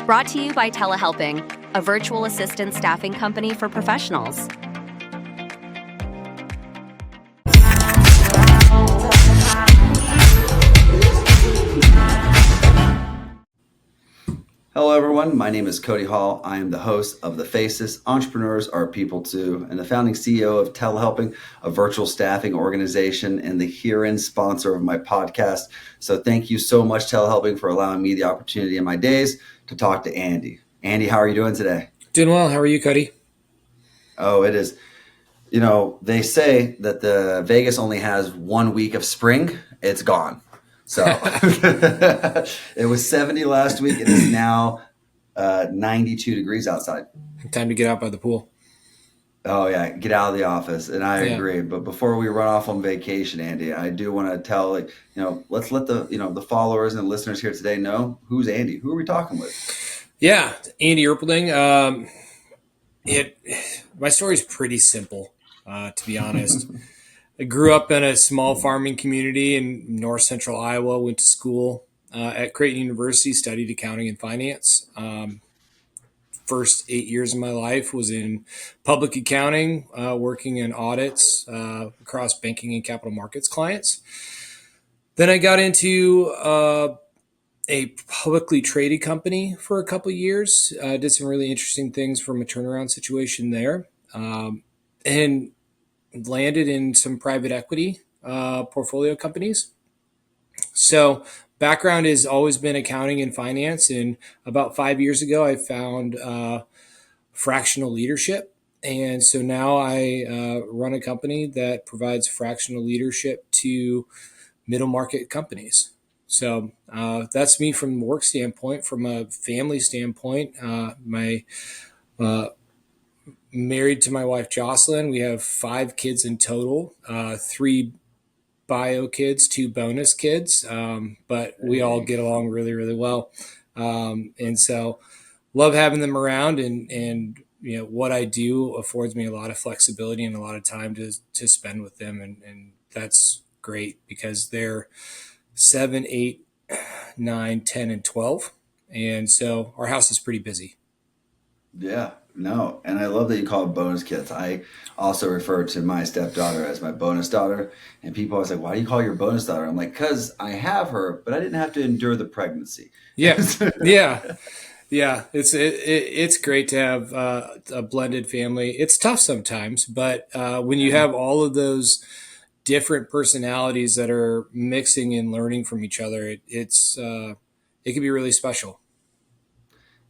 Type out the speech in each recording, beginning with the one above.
Brought to you by Telehelping, a virtual assistant staffing company for professionals. Hello, everyone. My name is Cody Hall. I am the host of The Faces, Entrepreneurs Are People Too, and the founding CEO of Telehelping, a virtual staffing organization, and the herein sponsor of my podcast. So thank you so much, Telehelping, for allowing me the opportunity in my days to talk to Andy. Andy, how are you doing today? Doing well. How are you, Cody? Oh, it is. You know, they say that the Vegas only has 1 week of spring. It's gone. So it was 70 last week. It is now 92 degrees outside. Time to get out by the pool. Oh, yeah. Get out of the office. And I agree. But before we run off on vacation, Andy, I do want to tell, let's let the followers and the listeners here today know who's Andy. Who are we talking with? Yeah. Andy Erpelding. My story is pretty simple, to be honest. I grew up in a small farming community in north central Iowa, went to school at Creighton University, studied accounting and finance. First 8 years of my life was in public accounting, working in audits across banking and capital markets clients. Then I got into a publicly traded company for a couple of years, did some really interesting things from a turnaround situation there, and landed in some private equity portfolio companies. So background has always been accounting and finance. And about 5 years ago, I found fractional leadership. And so now I run a company that provides fractional leadership to middle market companies. So that's me from a work standpoint. From a family standpoint, married to my wife, Jocelyn. We have 5 kids in total, 3 bio kids, 2 bonus kids, but we all get along really, really well. And so love having them around, and what I do affords me a lot of flexibility and a lot of time to spend with them. And that's great because they're 7, 8, 9, 10, and 12. And so our house is pretty busy. Yeah, no. And I love that you call it bonus kids. I also refer to my stepdaughter as my bonus daughter. And people always like, why do you call your bonus daughter? I'm like, because I have her, but I didn't have to endure the pregnancy. Yeah. Yeah. It's great to have a blended family. It's tough sometimes, but when you have all of those different personalities that are mixing and learning from each other, it can be really special.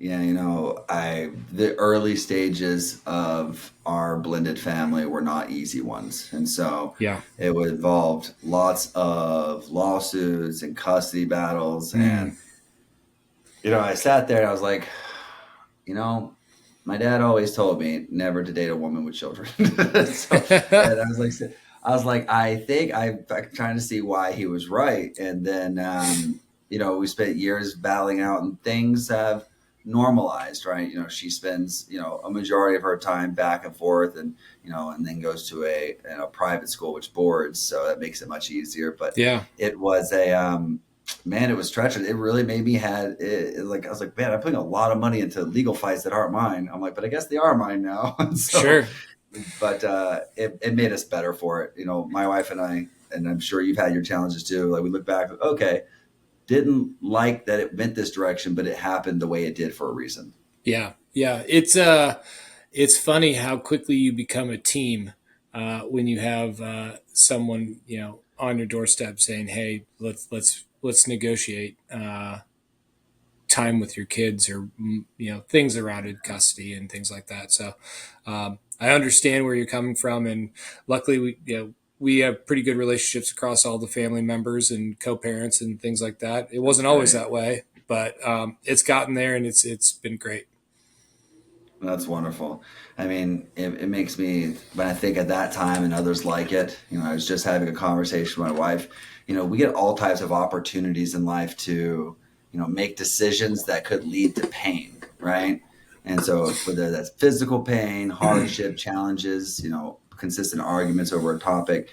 Yeah, the early stages of our blended family were not easy ones. And so it involved lots of lawsuits and custody battles. And, I sat there and I was like, my dad always told me never to date a woman with children. And I was like, I think I'm trying to see why he was right. And then, we spent years battling out, and things have normalized, right? She spends, a majority of her time back and forth, and, and then goes to a private school, which boards. So that makes it much easier. But it was man, it was treacherous. It really made me I was like, man, I'm putting a lot of money into legal fights that aren't mine. I'm like, but I guess they are mine now. So, sure. But it made us better for it. My wife and I, and I'm sure you've had your challenges too. Like, we look back, okay, didn't like that it went this direction, but it happened the way it did for a reason. Yeah. It's funny how quickly you become a team when you have someone on your doorstep saying, "Hey, let's negotiate time with your kids," or things around custody and things like that. So I understand where you're coming from, and luckily we have pretty good relationships across all the family members and co-parents and things like that. It wasn't always that way, but it's gotten there, and it's been great. That's wonderful. I mean, it makes me, when I think at that time and others like it, I was just having a conversation with my wife. We get all types of opportunities in life to, make decisions that could lead to pain, right? And so whether that's physical pain, hardship, challenges, consistent arguments over a topic.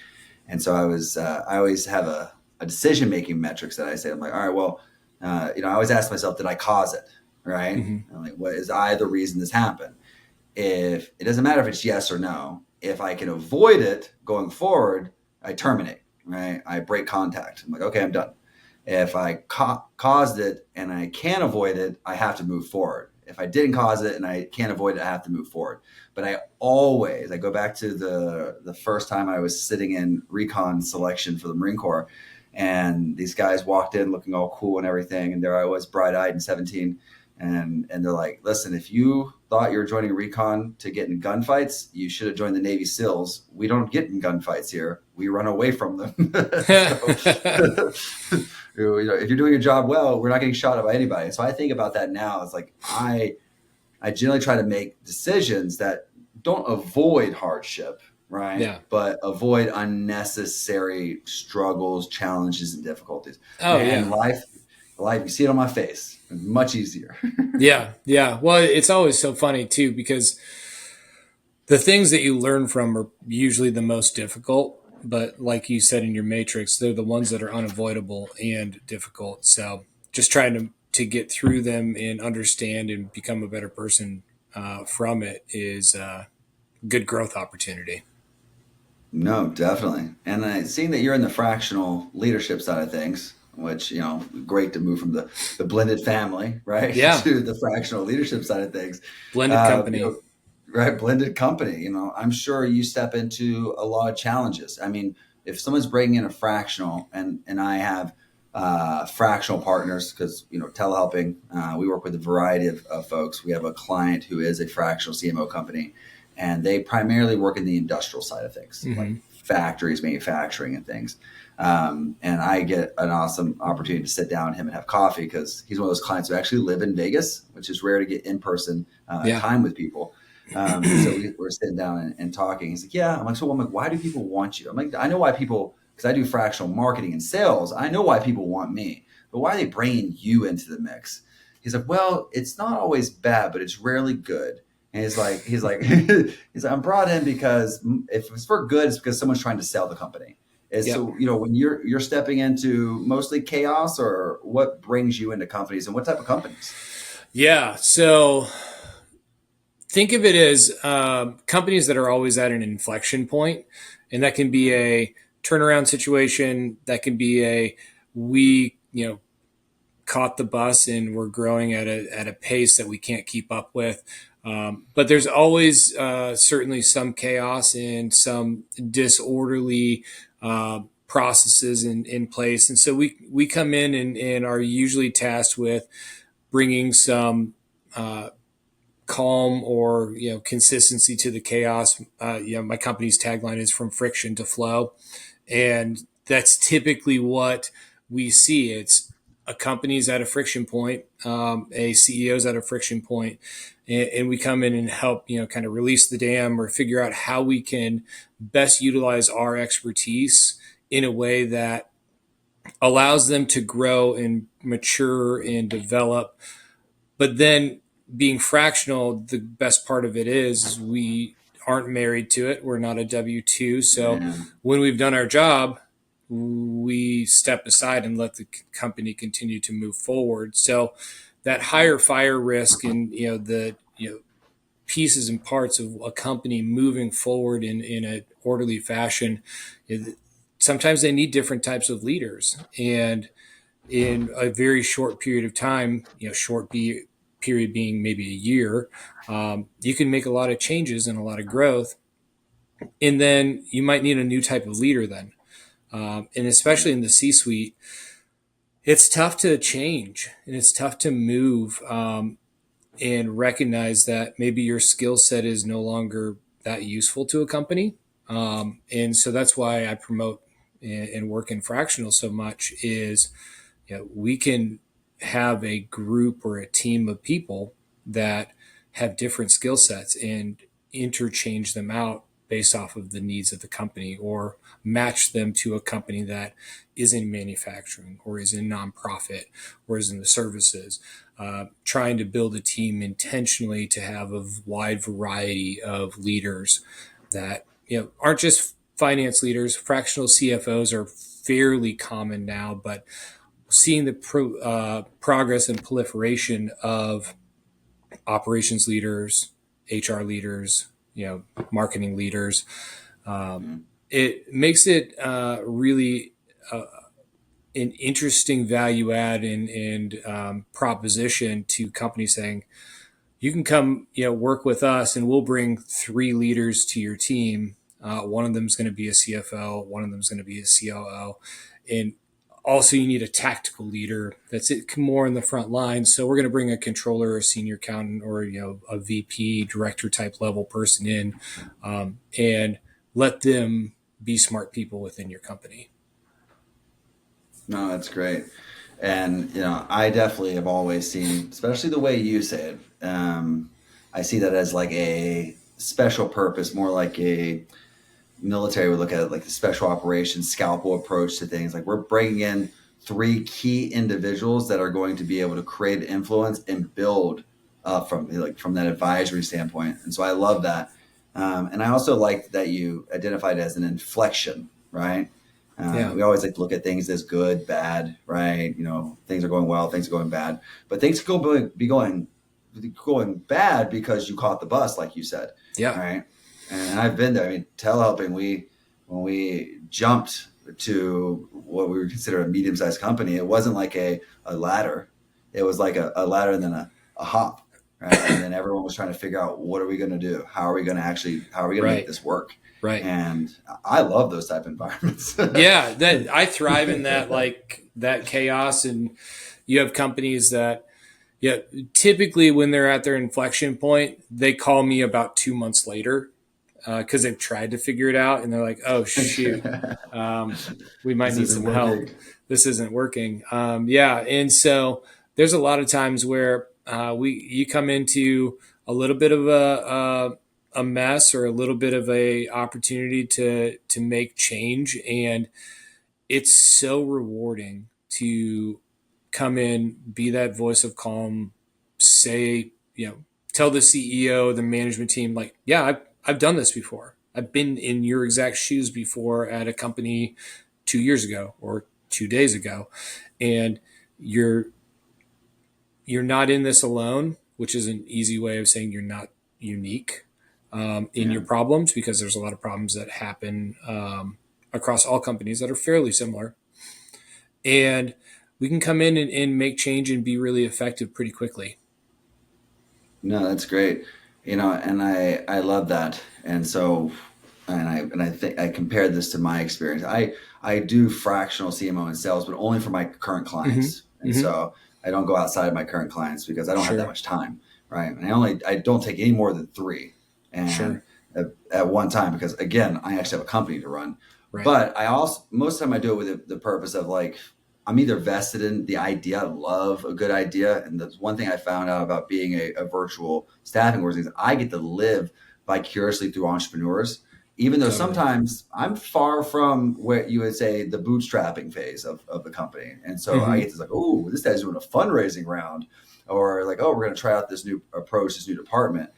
And so I always have a decision-making metrics that I say. I'm like, all right, well, I always ask myself, did I cause it? right? Mm-hmm. I'm like, what is I the reason this happened? If it doesn't matter if it's yes or no, if I can avoid it going forward, I terminate, right? I break contact. I'm like, okay, I'm done. If I caused it and I can't avoid it, I have to move forward. If I didn't cause it and I can't avoid it, I have to move forward. But I go back to the first time I was sitting in recon selection for the Marine Corps, and these guys walked in looking all cool and everything, and there I was, bright-eyed and 17, and they're like, listen, if you thought you were joining recon to get in gunfights, you should have joined the Navy SEALs. We don't get in gunfights here. We run away from them. So, if you're doing your job well, we're not getting shot at by anybody. So I think about that now. It's like I generally try to make decisions that don't avoid hardship, right? Yeah. But avoid unnecessary struggles, challenges, and difficulties. Oh, Man, yeah. life, you see it on my face. It's much easier. Yeah. Yeah. Well, it's always so funny too, because the things that you learn from are usually the most difficult. But like you said in your matrix, they're the ones that are unavoidable and difficult. So just trying to get through them and understand and become a better person from it is a good growth opportunity. No, definitely. And seeing that you're in the fractional leadership side of things, which, great to move from the blended family, right, Yeah. to the fractional leadership side of things. Blended company. Right, blended company. I'm sure you step into a lot of challenges. I mean, if someone's bringing in a fractional, and I have fractional partners, because telehelping, we work with a variety of folks. We have a client who is a fractional CMO company, and they primarily work in the industrial side of things, like factories, manufacturing, and things. And I get an awesome opportunity to sit down with him and have coffee, because he's one of those clients who actually live in Vegas, which is rare to get in person time with people. So we're sitting down and talking. He's like, yeah. I'm like, why do people want you? I'm like, I know why people, because I do fractional marketing and sales. I know why people want me, but why are they bringing you into the mix? He's like, well, it's not always bad, but it's rarely good. And he's like, he's like, I'm brought in because if it's for good, it's because someone's trying to sell the company. And Yep. so, when you're stepping into mostly chaos, or what brings you into companies, and what type of companies? Yeah. So think of it as companies that are always at an inflection point, and that can be a turnaround situation. That can be we caught the bus and we're growing at a pace that we can't keep up with. But there's always certainly some chaos and some disorderly processes in place, and so we come in and are usually tasked with bringing some calm or consistency to the chaos. My company's tagline is "From friction to flow," and that's typically what we see. It's a company's at a friction point, a CEO's at a friction point, and we come in and help kind of release the dam or figure out how we can best utilize our expertise in a way that allows them to grow and mature and develop. But then being fractional, the best part of it is we aren't married to it. We're not a W-2. So Yeah. when we've done our job, we step aside and let the company continue to move forward. So that higher fire risk and the pieces and parts of a company moving forward in an orderly fashion, sometimes they need different types of leaders. And in a very short period of time, period being maybe a year, you can make a lot of changes and a lot of growth. And then you might need a new type of leader then. And especially in the C-suite, it's tough to change and it's tough to move and recognize that maybe your skill set is no longer that useful to a company. And so that's why I promote and work in fractional so much is we can have a group or a team of people that have different skill sets and interchange them out based off of the needs of the company, or match them to a company that is in manufacturing or is in nonprofit or is in the services, trying to build a team intentionally to have a wide variety of leaders that aren't just finance leaders. Fractional CFOs are fairly common now, but seeing the progress and proliferation of operations leaders, HR leaders, marketing leaders, it makes it really an interesting value add and proposition to companies saying, you can come, work with us and we'll bring 3 leaders to your team. One of them is going to be a CFO. One of them is going to be a COO. And also you need a tactical leader that's more in the front line. So we're going to bring a controller, a senior accountant, or, a VP director type level person in, and let them be smart people within your company. No, that's great. And, I definitely have always seen, especially the way you say it, I see that as like a special purpose, more like a military would look at it like the special operations scalpel approach to things. Like we're bringing in 3 key individuals that are going to be able to create influence and build from that advisory standpoint. And so I love that. And I also like that you identified it as an inflection, right? We always like to look at things as good, bad, right? Things are going well, things are going bad, but things could be going bad because you caught the bus, like you said. Yeah. Right. And I've been there. I mean, telehelping, when we jumped to what we would consider a medium-sized company, it wasn't like a ladder. It was like a ladder and then a hop. Right. And then everyone was trying to figure out, what are we going to do? How are we going to make this work? Right. And I love those type of environments. Yeah, that I thrive in that, like that chaos. And you have companies that, typically when they're at their inflection point, they call me about 2 months later because they've tried to figure it out, and they're like, "Oh shoot, we might need some help. This isn't working." And so there's a lot of times where you come into a little bit of a mess or a little bit of a opportunity to make change, and it's so rewarding to come in, be that voice of calm, say, tell the CEO, the management team, like, yeah, I've done this before. I've been in your exact shoes before at a company 2 years ago or 2 days ago, and you're not in this alone, which is an easy way of saying you're not unique in your problems, because there's a lot of problems that happen across all companies that are fairly similar. And we can come in and make change and be really effective pretty quickly. No, that's great. And I love that. And so, and I think I compared this to my experience. I do fractional CMO and sales, but only for my current clients. And so I don't go outside of my current clients because I don't have that much time. Right. And I don't take any more than 3 and at one time, because again, I actually have a company to run. Right. But I also, most of the time I do it with the purpose of like, I'm either vested in the idea. I love a good idea. And that's one thing I found out about being a virtual staffing organization. I get to live vicariously through entrepreneurs, even though sometimes I'm far from what you would say the bootstrapping phase of the company. And so I get to like, oh, this guy's doing a fundraising round, or like, oh, we're going to try out this new approach, this new department.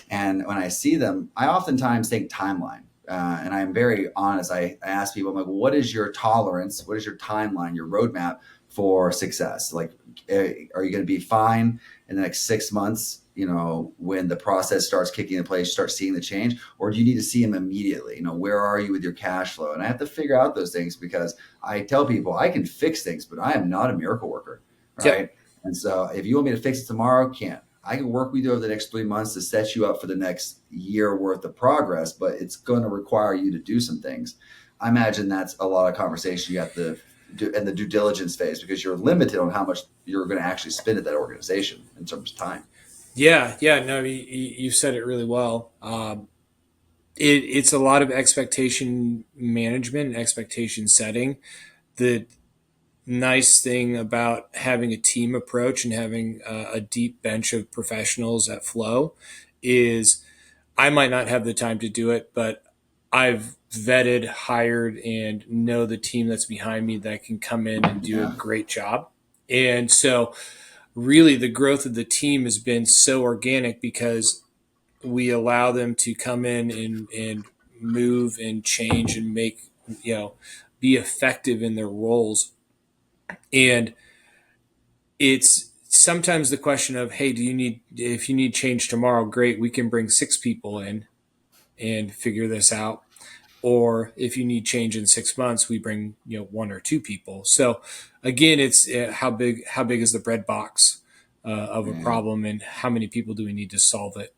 And when I see them, I oftentimes think timeline. And I'm very honest. I ask people, I'm like, well, what is your tolerance? What is your timeline, your roadmap for success? Like, are you going to be fine in the next 6 months, when the process starts kicking in place, you start seeing the change? Or do you need to see them immediately? Where are you with your cash flow? And I have to figure out those things, because I tell people I can fix things, but I am not a miracle worker. Right. Yep. And so if you want me to fix it tomorrow, can't. I can work with you over the next 3 months to set you up for the next year worth of progress, but it's going to require you to do some things. I imagine that's a lot of conversation you have to do in the due diligence phase, because you're limited on how much you're going to actually spend at that organization in terms of time. Yeah. No, you said it really well. It's a lot of expectation management and expectation setting. The nice thing about having a team approach and having a deep bench of professionals at Flow is I might not have the time to do it, but I've vetted, hired, and know the team that's behind me that can come in and do a great job. And so really the growth of the team has been so organic because we allow them to come in and move and change and make, be effective in their roles. And it's sometimes the question of, hey, if you need change tomorrow, great, we can bring 6 people in and figure this out. Or if you need change in 6 months, we bring 1 or 2 people. So again, it's how big is the bread box of a Yeah. problem, and how many people do we need to solve it?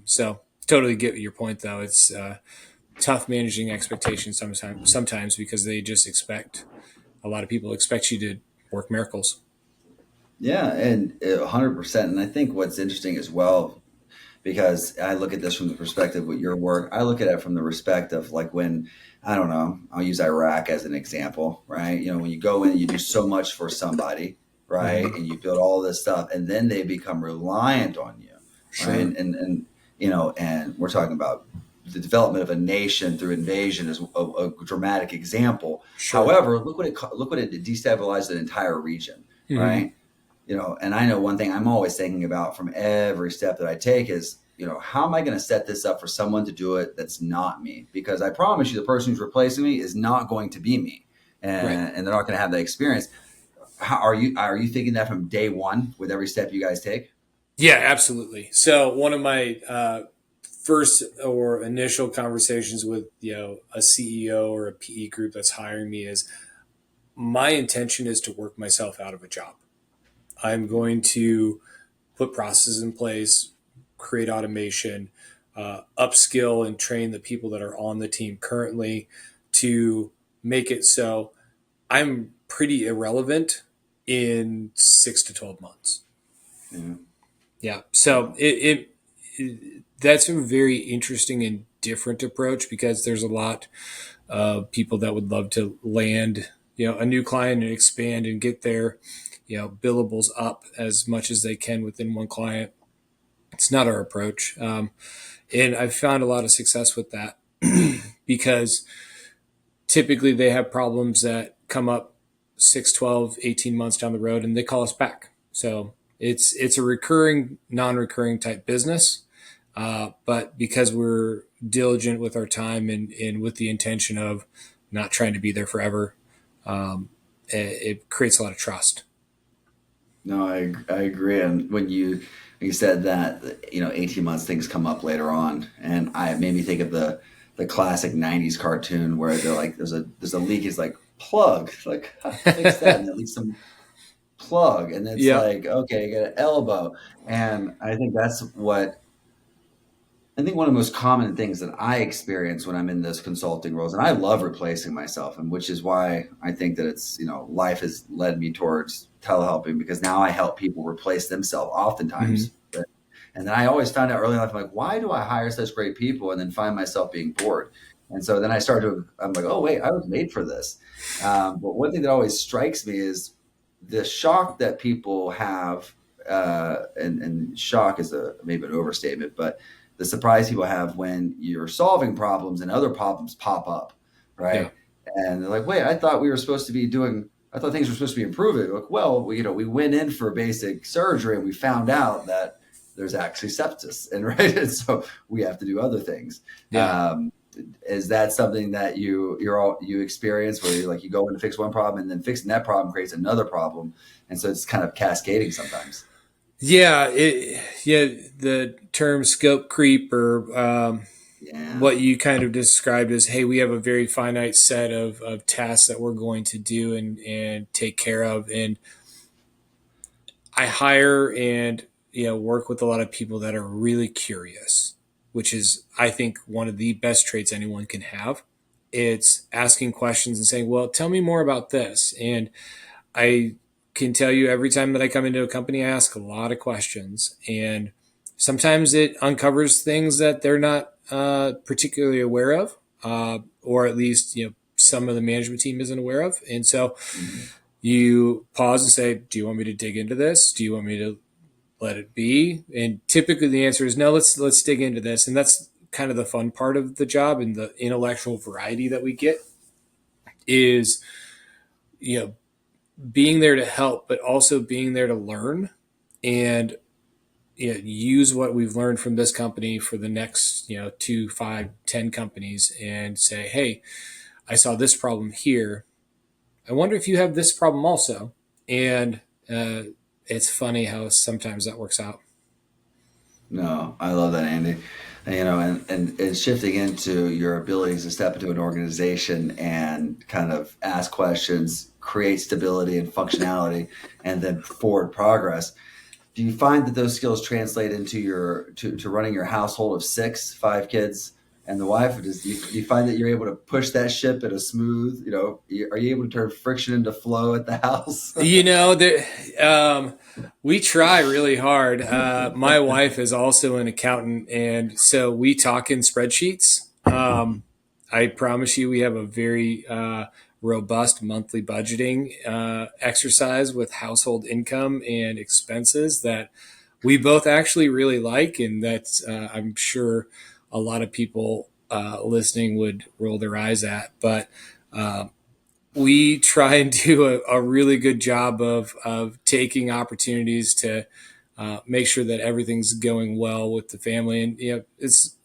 So totally get your point, though. It's tough managing expectations sometimes because they just expect, a lot of people expect you to work miracles. Yeah, and 100%. And I think what's interesting as well, because I look at this from the perspective of your work, I look at it from the respect of like when, I don't know, I'll use Iraq as an example, right? When you go in and you do so much for somebody, right? Mm-hmm. And you build all this stuff and then they become reliant on you, right? Sure. And we're talking about the development of a nation through invasion is a dramatic example. Sure. However, look what it destabilized an entire region, Mm-hmm. right? And I know one thing I'm always thinking about from every step that I take is, how am I going to set this up for someone to do it that's not me? Because I promise you, the person who's replacing me is not going to be me, Right. and they're not going to have that experience. How are you thinking that from day one with every step you guys take? Yeah, absolutely. So one of my first or initial conversations with a CEO or a PE group that's hiring me is, my intention is to work myself out of a job. I'm going to put processes in place, create automation, upskill and train the people that are on the team currently to make it so I'm pretty irrelevant in 6 to 12 months. Yeah. Yeah. So that's a very interesting and different approach, because there's a lot of people that would love to land, a new client and expand and get their, billables up as much as they can within one client. It's not our approach. And I've found a lot of success with that because typically they have problems that come up 6, 12, 18 months down the road, and they call us back. So it's a recurring, non-recurring type business. But because we're diligent with our time, and with the intention of not trying to be there forever, it creates a lot of trust. No, I agree. And when you said that, 18 months things come up later on, and I it made me think of the classic 90s cartoon where they're like there's a leak, is like plug, like fix that, and it leaks some plug, and it's Yeah. like, okay, you got an elbow. And I think one of the most common things that I experience when I'm in those consulting roles, and I love replacing myself, and which is why I think that it's, life has led me towards telehelping, because now I help people replace themselves Mm-hmm. oftentimes. And then I always found out early in life, I'm like, why do I hire such great people and then find myself being bored? And so then I'm like, oh, wait, I was made for this. But one thing that always strikes me is the shock that people have, and shock is maybe an overstatement, but the surprise people have when you're solving problems and other problems pop up, Yeah. right? And they're like, wait, I thought things were supposed to be improving. Like, well, we went in for basic surgery and we found out that there's actually sepsis, and right, and so we have to do other things. Yeah. Um, is that something that you experience, where you go in to fix one problem and then fixing that problem creates another problem, and so it's kind of cascading sometimes? Yeah. Yeah. The term scope creep, or Yeah. what you kind of described as, hey, we have a very finite set of tasks that we're going to do and take care of. And I hire and work with a lot of people that are really curious, which is, I think, one of the best traits anyone can have. It's asking questions and saying, well, tell me more about this. And I can tell you, every time that I come into a company, I ask a lot of questions, and sometimes it uncovers things that they're not particularly aware of, or at least some of the management team isn't aware of. And so Mhm. you pause and say, "Do you want me to dig into this? Do you want me to let it be?" And typically the answer is no. Let's dig into this, and that's kind of the fun part of the job, and the intellectual variety that we get is you know being there to help, but also being there to learn, and use what we've learned from this company for the next 2, 5, 10 companies, and say, hey, I saw this problem here. I wonder if you have this problem also. And it's funny how sometimes that works out. No, I love that, Andy. And shifting into your abilities to step into an organization and kind of ask questions, create stability and functionality, and then forward progress. Do you find that those skills translate into to running your household of six, five kids and the wife? Do you find that you're able to push that ship at a smooth, are you able to turn friction into flow at the house? We try really hard. My wife is also an accountant, and so we talk in spreadsheets. I promise you, we have a very robust monthly budgeting exercise with household income and expenses that we both actually really like, and that's I'm sure a lot of people listening would roll their eyes at, but. We try and do a really good job of taking opportunities to make sure that everything's going well with the family. And, it's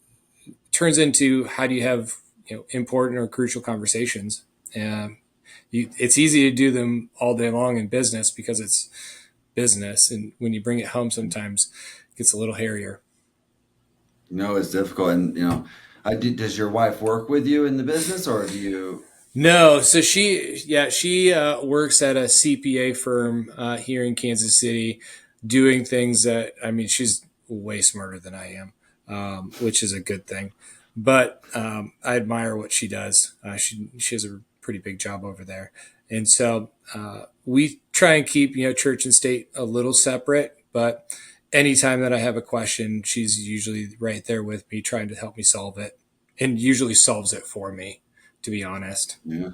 turns into how do you have, important or crucial conversations. It's easy to do them all day long in business because it's business. And when you bring it home, sometimes it gets a little hairier. No, it's difficult. And, does your wife work with you in the business, or do you? No, so she works at a CPA firm here in Kansas City, doing things that I mean she's way smarter than I am, which is a good thing. But I admire what she does. She has a pretty big job over there, and so we try and keep church and state a little separate. But anytime that I have a question, she's usually right there with me, trying to help me solve it, and usually solves it for me. To be honest. Yeah.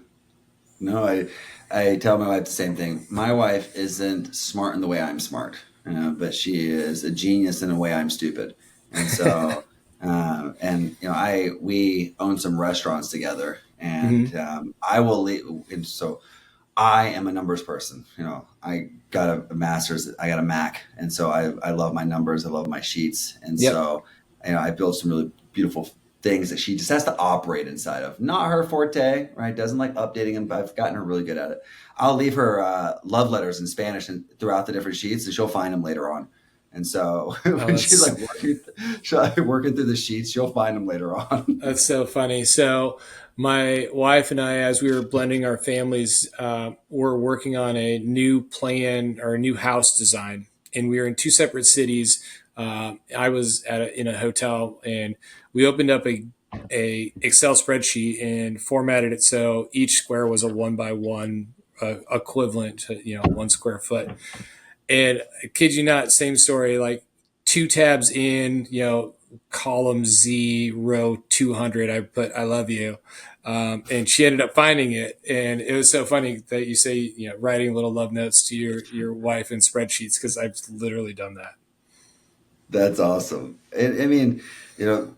No, I tell my wife the same thing. My wife isn't smart in the way I'm smart, but she is a genius in the way I'm stupid. And so, we own some restaurants together, and I will leave. And so, I am a numbers person. I got a master's. I got a Mac, and so I love my numbers. I love my sheets, and Yep. so I built some really beautiful things that she just has to operate inside of. Not her forte, right? Doesn't like updating them, but I've gotten her really good at it. I'll leave her love letters in Spanish and throughout the different sheets, and she'll find them later on. And so when she's like working through the sheets, she'll find them later on. That's so funny. So my wife and I, as we were blending our families, were working on a new plan or a new house design, and we were in two separate cities. I was in a hotel, and we opened up a Excel spreadsheet and formatted it so each square was a 1 by 1 equivalent to 1 square foot. And I kid you not, same story. Like two tabs in, column Z, row 200. I put "I love you," and she ended up finding it. And it was so funny that you say, writing little love notes to your wife in spreadsheets, because I've literally done that. That's awesome. I mean, it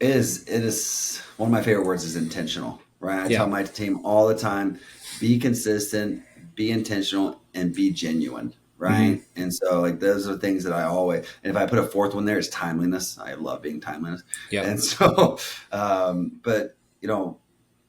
is one of my favorite words is intentional, right? I Yeah. tell my team all the time, be consistent, be intentional, and be genuine, Mm-hmm. right? And so like those are things that I always, and if I put a fourth one there, it's timeliness. I love being timeliness. Yeah. And so, but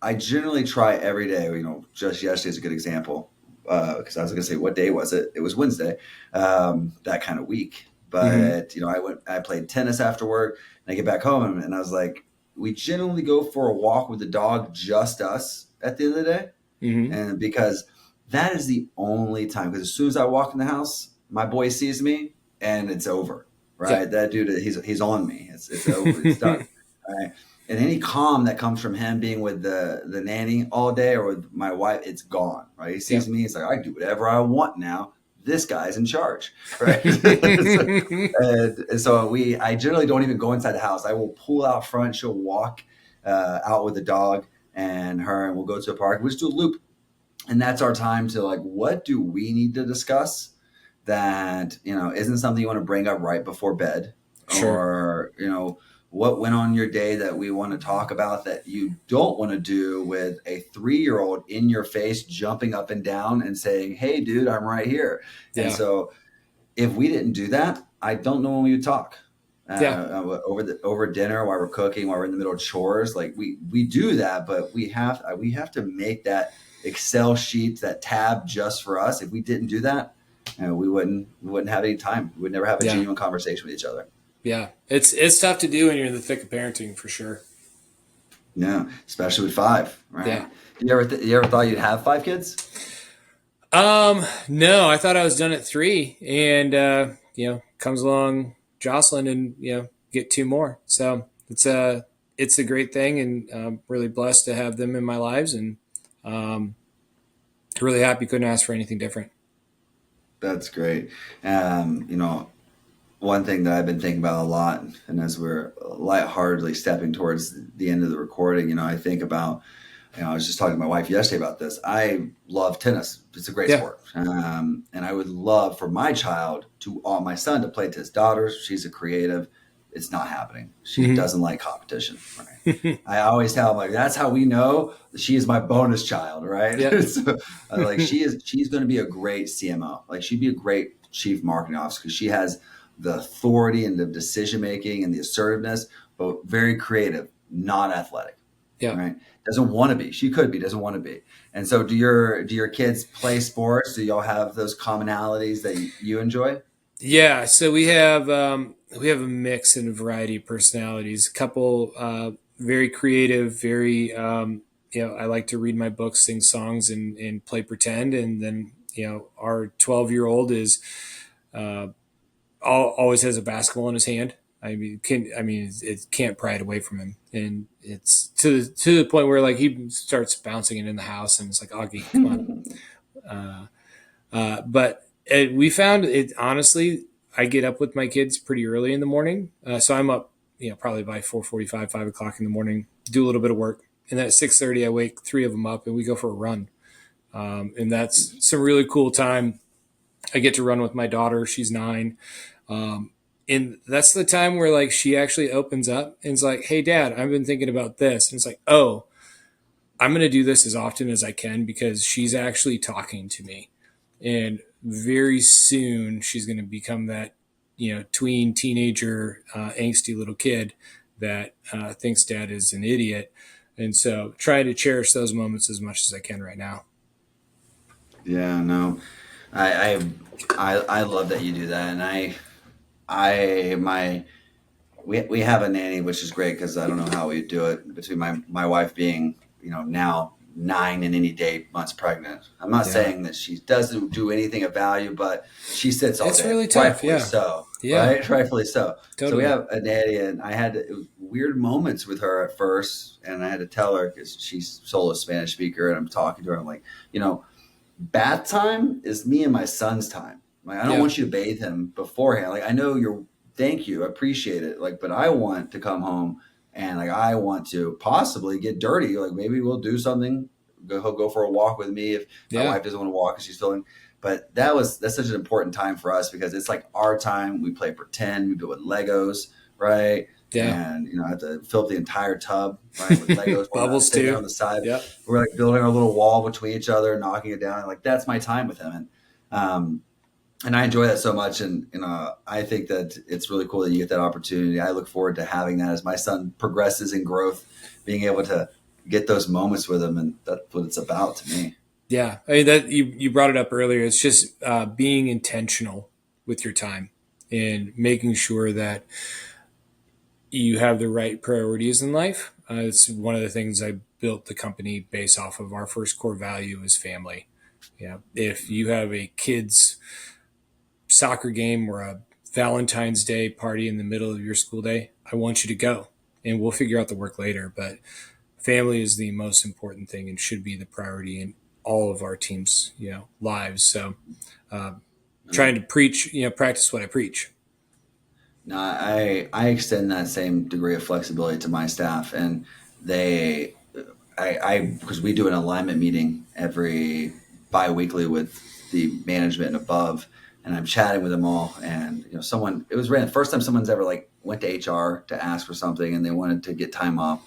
I generally try every day, just yesterday is a good example. Because I was going to say, what day was it? It was Wednesday, that kind of week. Mm-hmm. But I played tennis after work, and I get back home, and I was like, we generally go for a walk with the dog, just us, at the end of the day, Mm-hmm. and because that is the only time. Because as soon as I walk in the house, my boy sees me, and it's over, Yeah. right? That dude, he's on me. It's over. It's done, right? And any calm that comes from him being with the nanny all day or with my wife, it's gone, right? He Yeah. sees me, he's like, I can do whatever I want now. This guy's in charge, right? And so I generally don't even go inside the house. I will pull out front. She'll walk out with the dog and her, and we'll go to a park. We'll just do a loop. And that's our time to like, what do we need to discuss that, isn't something you want to bring up right before bed? Sure. Or, what went on your day that we want to talk about that you don't want to do with a 3-year-old in your face, jumping up and down and saying, hey, dude, I'm right here. And Yeah. so if we didn't do that, I don't know when we would talk Yeah. over dinner while we're cooking, while we're in the middle of chores. Like we do that, but we have to make that Excel sheet, that tab just for us. If we didn't do that, we wouldn't have any time. We would never have a Yeah. genuine conversation with each other. Yeah. It's tough to do when you're in the thick of parenting, for sure. Yeah, especially with 5, Yeah. right? You ever thought you'd have 5 kids? No, I thought I was done at 3, and comes along Jocelyn, and get 2 more. So it's a great thing, and I'm really blessed to have them in my lives, and um, really happy. Couldn't ask for anything different. That's great. You know, one thing that I've been thinking about a lot, and as we're lightheartedly stepping towards the end of the recording, I think about, I was just talking to my wife yesterday about this. I love tennis. It's a great Yeah. sport. And I would love for my my son to play tennis. Daughter, she's a creative. It's not happening. She doesn't like competition. Right? I always tell them, like, that's how we know that she is my bonus child, right? Yeah. So, like, she's going to be a great CMO. Like, she'd be a great chief marketing officer because she has the authority and the decision making and the assertiveness, but very creative, not athletic. Yeah. Right. Doesn't want to be. She could be, doesn't want to be. And so do your kids play sports? Do y'all have those commonalities that you enjoy? Yeah. So we have a mix and a variety of personalities. A couple very creative, very I like to read my books, sing songs, and play pretend. And then our 12-year-old is always has a basketball in his hand. It can't pry it away from him, and it's to the point where, like, he starts bouncing it in the house, and it's like, Augie, come on. But we found it, honestly. I get up with my kids pretty early in the morning, so I'm up, probably by 4:45, 5 o'clock in the morning. Do a little bit of work, and then at 6:30, I wake 3 of them up, and we go for a run, and that's some really cool time. I get to run with my daughter. She's 9. And that's the time where, like, she actually opens up and is like, "Hey, Dad, I've been thinking about this." And it's like, "Oh, I'm going to do this as often as I can because she's actually talking to me." And very soon she's going to become that, tween teenager, angsty little kid that thinks Dad is an idiot. And so trying to cherish those moments as much as I can right now. Yeah, no, I love that you do that. And we have a nanny, which is great because I don't know how we do it between my wife being, now 9 and any day months pregnant. I'm not saying that she doesn't do anything of value, but she sits all It's day. really tough. Rightfully Yeah. so. Yeah. Right? Rightfully so. Totally. So we have a nanny, and it was weird moments with her at first. And I had to tell her because she's solo Spanish speaker, and I'm talking to her. I'm like, bath time is me and my son's time. Like, I don't want you to bathe him beforehand. Like, I know thank you, I appreciate it. Like, but I want to come home and, like, I want to possibly get dirty. Like, maybe we'll do something. He'll go for a walk with me if my wife doesn't want to walk because she's feeling. But that's such an important time for us because it's like our time. We play pretend. We build with Legos, right? Yeah. And I have to fill up the entire tub, right, with Legos. Bubbles too on the side. Yep. We're like building our little wall between each other, knocking it down. Like, that's my time with him, and I enjoy that so much. And I think that it's really cool that you get that opportunity. I look forward to having that as my son progresses in growth, being able to get those moments with him, and that's what it's about to me. Yeah, I mean, that you brought it up earlier. It's just being intentional with your time and making sure that you have the right priorities in life. It's one of the things I built the company based off of. Our first core value is family. Yeah, if you have a kid's soccer game or a Valentine's Day party in the middle of your school day, I want you to go, and we'll figure out the work later. But family is the most important thing and should be the priority in all of our teams, lives. So trying to preach, practice what I preach. No, I extend that same degree of flexibility to my staff, and because we do an alignment meeting every bi-weekly with the management and above, and I'm chatting with them all. And it was random. First time someone's ever, like, went to HR to ask for something and they wanted to get time off.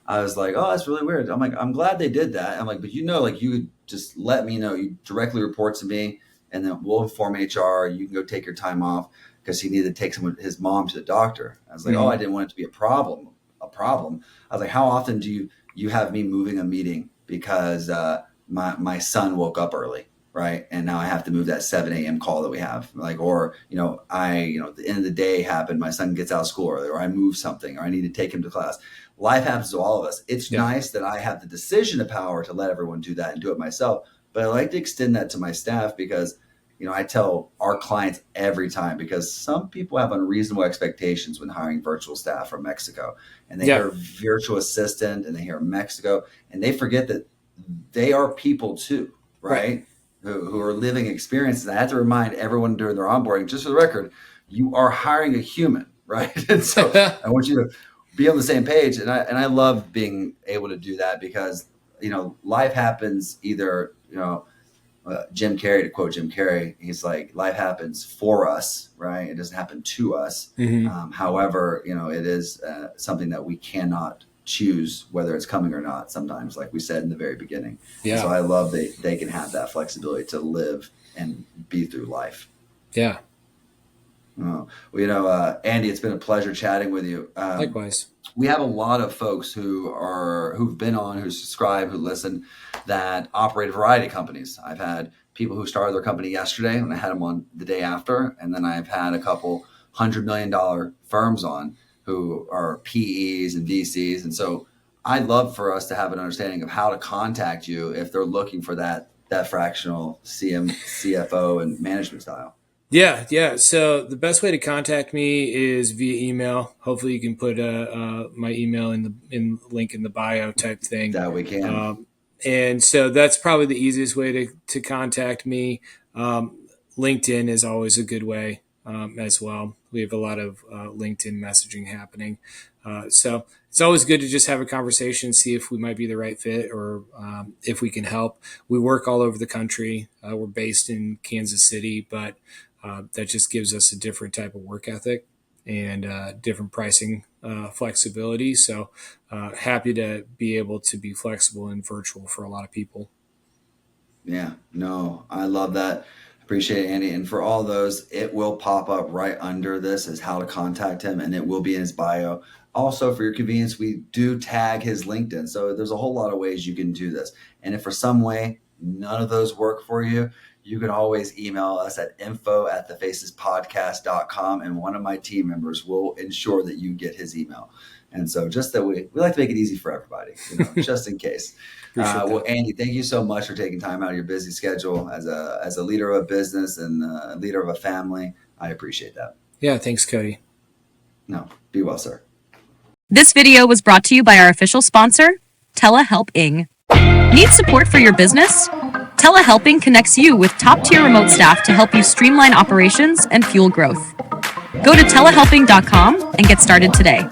I was like, oh, that's really weird. I'm like, I'm glad they did that. I'm like, but like, you could just let me know. You directly report to me, and then we'll inform HR. You can go take your time off because he needed to take his mom to the doctor. I was like, oh, I didn't want it to be a problem. I was like, how often do you have me moving a meeting because my son woke up early, right? And now I have to move that 7 a.m. call that we have, like, or, at the end of the day happened, my son gets out of school early, or I move something, or I need to take him to class. Life happens to all of us. It's nice that I have the decision of power to let everyone do that and do it myself. But I like to extend that to my staff because, I tell our clients every time, because some people have unreasonable expectations when hiring virtual staff from Mexico, and they hear virtual assistant and they hear Mexico, and they forget that they are people too, right? Who are living experiences. I have to remind everyone during their onboarding, just for the record, you are hiring a human, right? And so I want you to be on the same page. And I love being able to do that because, life happens either, Jim Carrey, to quote Jim Carrey, he's like, life happens for us, right? It doesn't happen to us. However, it is something that we cannot choose whether it's coming or not sometimes, like we said in the very beginning. So I love that they can have that flexibility to live and be through life. Andy, it's been a pleasure chatting with you. Likewise. We have a lot of folks who've been on, who subscribe, who listen, that operate a variety of companies. I've had people who started their company yesterday, and I had them on the day after, and then I've had a couple $100 million firms on who are PEs and VCs. And so I'd love for us to have an understanding of how to contact you if they're looking for that fractional CFO and management style. Yeah. So the best way to contact me is via email. Hopefully you can put my email in link in the bio type thing. That we can. And so that's probably the easiest way to contact me. LinkedIn is always a good way as well. We have a lot of LinkedIn messaging happening. So it's always good to just have a conversation, see if we might be the right fit or if we can help. We work all over the country. We're based in Kansas City, but that just gives us a different type of work ethic and different pricing flexibility. So happy to be able to be flexible and virtual for a lot of people. Yeah, no, I love that. Appreciate it, Andy. And for all those, it will pop up right under this as how to contact him, and it will be in his bio. Also, for your convenience, we do tag his LinkedIn. So there's a whole lot of ways you can do this. And if for some way none of those work for you, you can always email us at info@thefacespodcast.com, and one of my team members will ensure that you get his email. And so just that we like to make it easy for everybody, just in case. Well, Andy, thank you so much for taking time out of your busy schedule as a leader of a business and a leader of a family. I appreciate that. Yeah, thanks, Cody. No, be well, sir. This video was brought to you by our official sponsor, Telehelping. Need support for your business? Telehelping connects you with top-tier remote staff to help you streamline operations and fuel growth. Go to telehelping.com and get started today.